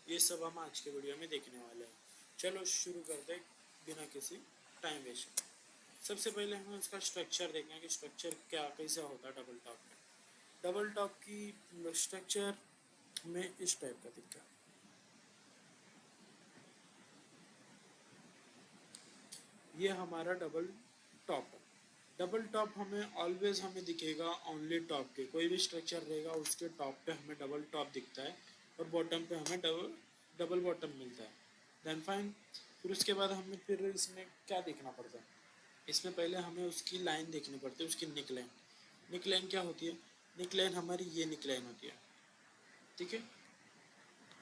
ये सब हम आज के वीडियो में देखने वाले हैं। चलो शुरू करते हैं बिना किसी टाइम वेस्ट। सबसे पहले हमें उसका स्ट्रक्चर देखना है कि स्ट्रक्चर क्या कैसा होता है डबल टॉप में। डबल टॉप की स्ट्रक्चर में इस टाइप का दिखता है। ये हमारा डबल टॉप है। डबल टॉप हमें ऑलवेज हमें दिखेगा ओनली टॉप के, कोई भी स्ट्रक्चर रहेगा उसके टॉप पे हमें डबल टॉप दिखता है और बॉटम पे हमें डबल बॉटम मिलता है। देन फाइन, फिर उसके बाद हमें फिर इसमें क्या देखना पड़ता है। इसमें पहले हमें उसकी लाइन देखनी पड़ती है, उसकी निक लाइन। निक लाइन क्या होती है? निक लाइन हमारी ये निक लाइन होती है, ठीक है,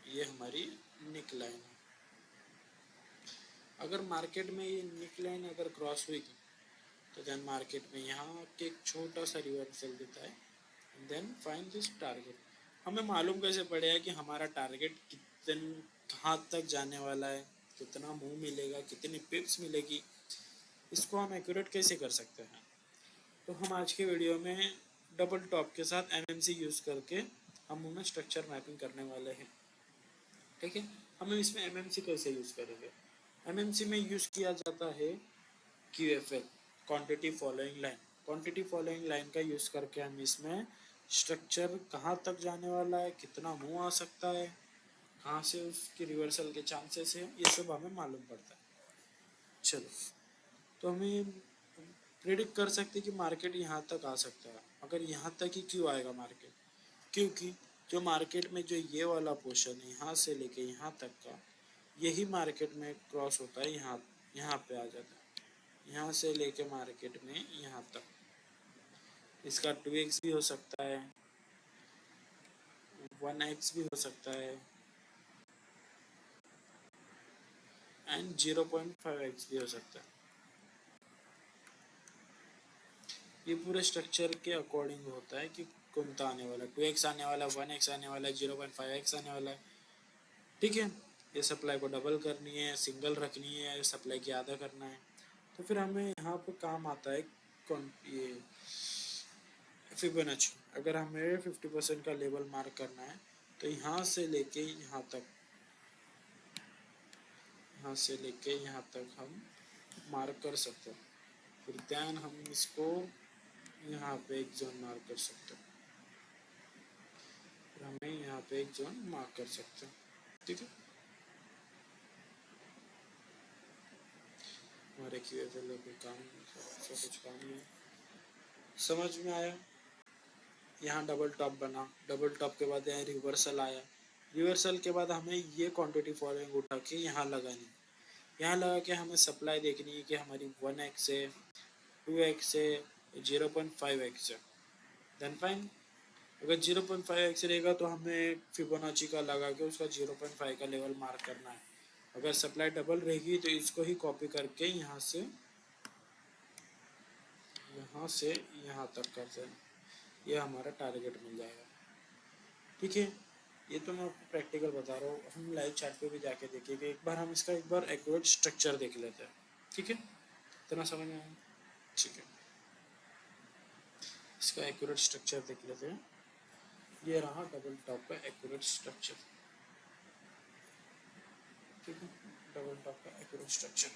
ये हमारी निक लाइन है। अगर मार्केट में ये निक लाइन अगर क्रॉस हुई तो देन मार्केट में यहाँ के एक छोटा सा रिवर्सल देता है। Then find this target. हमें मालूम कैसे पड़ेगा कि हमारा टारगेट कहाँ तक जाने वाला है, कितना मूव मिलेगा, कितनी पिप्स मिलेगी, इसको हम एक्यूरेट कैसे कर सकते हैं। तो हम आज के वीडियो में डबल टॉप के साथ एमएमसी यूज़ करके हम उन्हें स्ट्रक्चर मैपिंग करने वाले हैं, ठीक है। हम इसमें एमएमसी कैसे यूज़ करेंगे? एमएमसी में यूज़ किया जाता है QFL, quantity following line. Quantity following line का यूज़ करके हम इसमें स्ट्रक्चर कहाँ तक जाने वाला है, कितना मूव आ सकता है, कहाँ से उसकी रिवर्सल के चांसेस है, ये सब हमें मालूम पड़ता है। चलो, तो हमें प्रिडिक्ट कर सकते हैं कि मार्केट यहाँ तक आ सकता है। अगर यहाँ तक ही क्यों आएगा मार्केट? क्योंकि जो मार्केट में जो ये वाला पोर्शन है यहाँ से लेके यहाँ तक का, यही मार्केट में क्रॉस होता है, यहाँ पे आ जाता है। यहाँ से लेके मार्केट में यहाँ तक इसका 2x भी हो सकता है, 1x भी हो सकता है एंड 0.5x भी हो सकता है। ये पूरे स्ट्रक्चर के अकॉर्डिंग होता है कि कौन सा आने वाला है, 2x आने वाला है, 1x आने वाला है, 0.5x आने वाला है, ठीक है। ये सप्लाई को डबल करनी है, सिंगल रखनी है, सप्लाई की आधा करना है। तो फिर हमें यहाँ पे काम आता है कौन ये फिबोनाची। अगर हमें 50% का लेवल मार्क करना है तो यहाँ से लेके यहाँ तक, यहाँ से लेके यहाँ तक हम मार्क कर सकते हैं। फिर ध्यान हम इसको यहाँ पे एक जोन मार्क कर सकते हैं, फिर हमें यहाँ पे एक जोन मार्क कर सकते हैं, ठीक है। हमारे QFL पे काम सब कुछ काम है, समझ में आया। यहाँ डबल टॉप बना, डबल टॉप के बाद यहाँ रिवर्सल आया, रिवर्सल के बाद हमें ये क्वांटिटी फॉलोइंग उठा के यहाँ लगानी, यहाँ लगा के हमें सप्लाई देखनी है कि हमारी 1x है, 2x है, 0.5x है। देन फाइन, अगर 0.5x रहेगा तो हमें फिबोनाची का लगा के उसका 0.5 का लेवल मार्क करना है। अगर सप्लाई डबल रहेगी तो इसको ही कॉपी करके यहाँ से यहाँ तक कर देना, ये हमारा टारगेट मिल जाएगा, ठीक है। ये तो मैं आपको प्रैक्टिकल बता रहा हूँ, हम लाइव चार्ट पे भी जाके देखेंगे। एक बार हम इसका एक बार एक्यूरेट स्ट्रक्चर देख लेते हैं, ठीक है। इतना समझ में आया? ठीक है, इसका एक्यूरेट स्ट्रक्चर देख लेते हैं। ये रहा डबल टॉप का एक्यूरेट स्ट्रक्चर, ठीक है। डबल टॉप का एक्यूरेट स्ट्रक्चर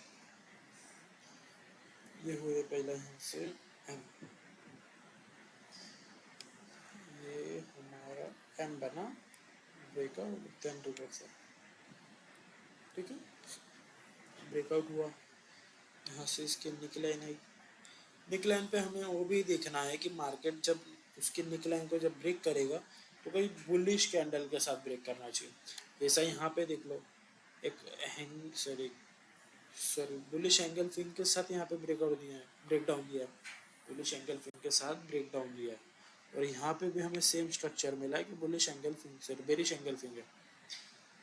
ये हुए पहला यहाँ से एम, ये हमारा एम बना, ब्रेकआउट देन रिवर्सल, ठीक है। ब्रेकआउट हुआ, यहाँ से इसके निकलाइन आई। निकलाइन पे हमें वो भी देखना है कि मार्केट जब उसकी निकलाइन को जब ब्रेक करेगा तो कोई बुलिश कैंडल के साथ ब्रेक करना चाहिए। जैसा यहाँ पे देख लो, एक सॉरी बुलिश एंगल फिन के साथ यहाँ पे ब्रेकआउट दिया है, ब्रेक डाउन दिया है, बुलिश एंगल फिन के साथ ब्रेक डाउन दिया है। और यहाँ पे भी हमें सेम स्ट्रक्चर मिला है कि बुलिश एंगल फिन से बेरिश एंगल फिन है,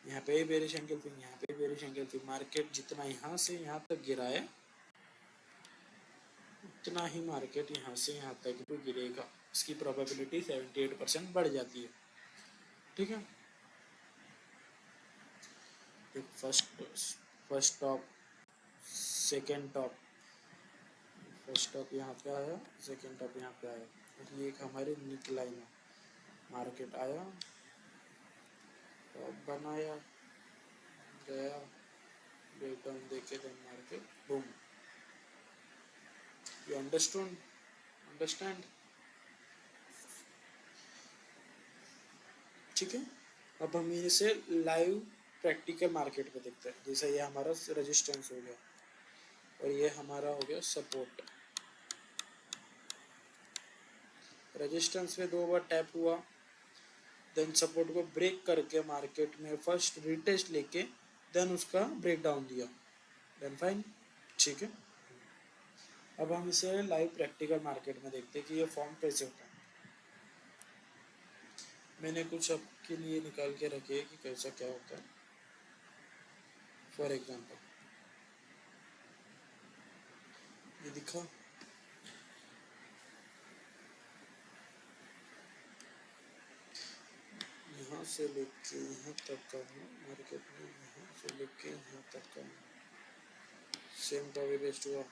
यहाँ पे बेरिश एंगल फिन, यहाँ पे बेरिश एंगल फिन। मार्केट जितना यहाँ से यहाँ तक गिरा है उतना ही मार्केट यहाँ से यहाँ तक भी गिरेगा, इसकी प्रोबेबिलिटी 78% बढ़ जाती है, ठीक है। First top, second top, first top यहाँ पे आया, सेकेंड टॉप यहाँ पे आया, ये एक हमारी निकलाइन है। मार्केट आया, टॉप बनाया, गया, ब्रेकडाउन देके then market boom. You understand? ठीक है, अब हम इसे लाइव प्रैक्टिकल मार्केट में देखते हैं। जैसे ये हमारा रेजिस्टेंस हो गया और ये हमारा हो गया सपोर्ट। रेजिस्टेंस में 2 बार टैप हुआ, देन सपोर्ट को ब्रेक करके मार्केट में फर्स्ट रिटेस्ट लेके देन उसका ब्रेक डाउन दिया, देन फाइन। ठीक है, अब हम इसे लाइव प्रैक्टिकल मार्केट में देखते हैं कि ये फॉर्म कैसे होता है। मैंने कुछ आपके लिए निकाल के रखे है कि कैसा क्या होता है। फॉर एग्जांपल ये दिखा, यहाँ से लेके यहाँ तक का हूँ मार्केट में, यहाँ से लेके यहाँ तक का हूँ। सेम कॉपी पेस्ट हुआ,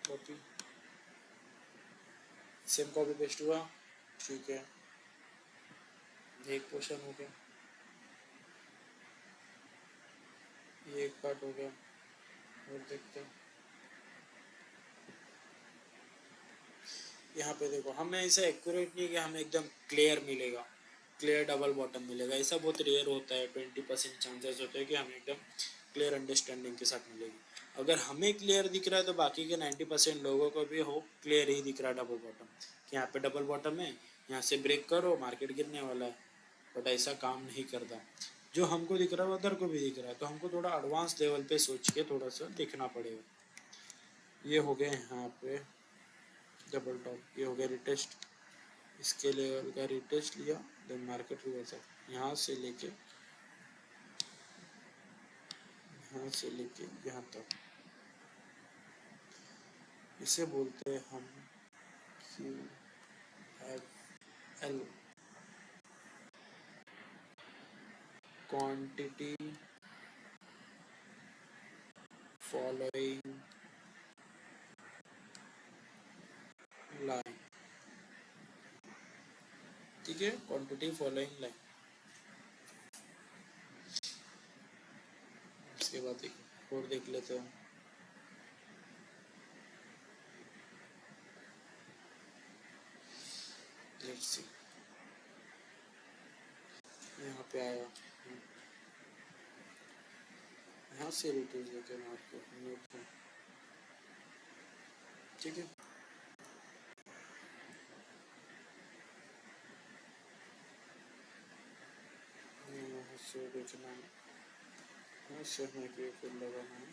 कॉपी सेम कॉपी पेस्ट हुआ। ठीक है, एक पोर्शन हो गया, ये एक पार्ट हो गया। और देखते हैं यहाँ पे देखो, हमें ऐसा एक्यूरेट नहीं कि हमें एकदम क्लियर मिलेगा, क्लियर डबल बॉटम मिलेगा, ऐसा बहुत रेयर होता है। 20% चांसेस होते हैं कि हमें एकदम क्लियर अंडरस्टैंडिंग के साथ मिलेगी। अगर हमें क्लियर दिख रहा है तो बाकी के 90% लोगों को भी हो क्लियर ही दिख रहा है डबल बॉटम, कि यहाँ पे डबल बॉटम है, यहाँ से ब्रेक करो मार्केट गिरने वाला है। बट ऐसा काम नहीं करता, जो हमको दिख रहा है अदर को भी दिख रहा है, तो हमको थोड़ा एडवांस लेवल पे सोच के थोड़ा सा देखना पड़ेगा। ये हो गया यहाँ पे डबल टॉप, ये हो गया रिटेस्ट, इसके लेवल का रिटेस्ट लिया, देन मार्केट रिवर्सल यहाँ से लेके यहाँ तक, इसे बोलते हैं हम QFL, क्वांटिटी फॉलोइंग लाइन। ठीक है, क्वांटिटी फॉलोइंग लाइन। इसके बाद एक और देख लेते हैं। लेट्स सी, यहाँ पे आया, यहाँ से रिटेस्ट लेके मार्केट। ठीक है, यहाँ से देखना है, यहाँ से हमें QFL लगाना है।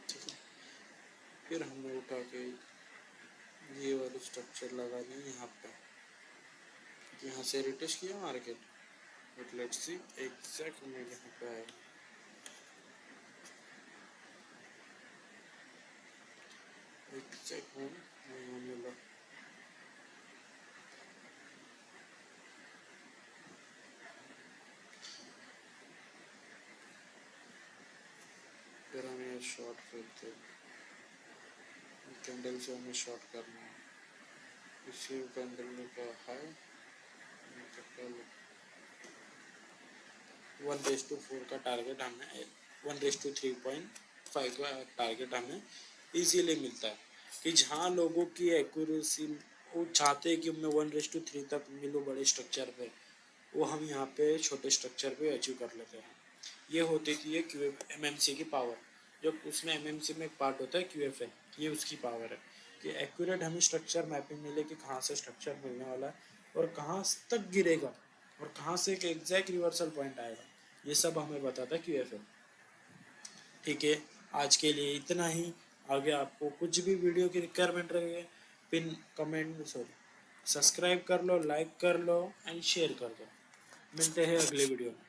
ठीक है, फिर हमने उठा के ये वाली स्ट्रक्चर लगानी है यहाँ पे, यहाँ से रिटेस्ट किया market. But let's see exact में यहाँ पे आया, एग्जैक्ट में नहीं मिला। फिर हमें शॉर्ट करते, कैंडल से हमें शॉर्ट करना है। इसी कैंडल का हाई 1:4 का टारगेट हमें, 1:3.5 का टारगेट हमें इजीली मिलता है। कि जहाँ लोगों की एक्यूरेसी वो चाहते हैं कि मैं 1:3 तक मिलूँ बड़े स्ट्रक्चर पे, वो हम यहाँ पे छोटे स्ट्रक्चर पे अचीव कर लेते हैं। ये होती थी ये MMC की पावर, जो उसमें MMC में एक पार्ट होता है QFL, ये उसकी पावर है कि एक्यूरेट हमें स्ट्रक्चर मैपिंग मिले कि कहाँ से स्ट्रक्चर मिलने वाला है और कहाँ तक गिरेगा और कहाँ से एक एग्जैक्ट रिवर्सल पॉइंट आएगा, ये सब हमें बताता है QFL। ठीक है, आज के लिए इतना ही। आगे आपको कुछ भी वीडियो की रिक्वायरमेंट रहे, पिन कमेंट सॉरी सब्सक्राइब कर लो, लाइक कर लो एंड शेयर कर दो। मिलते हैं अगले वीडियो में।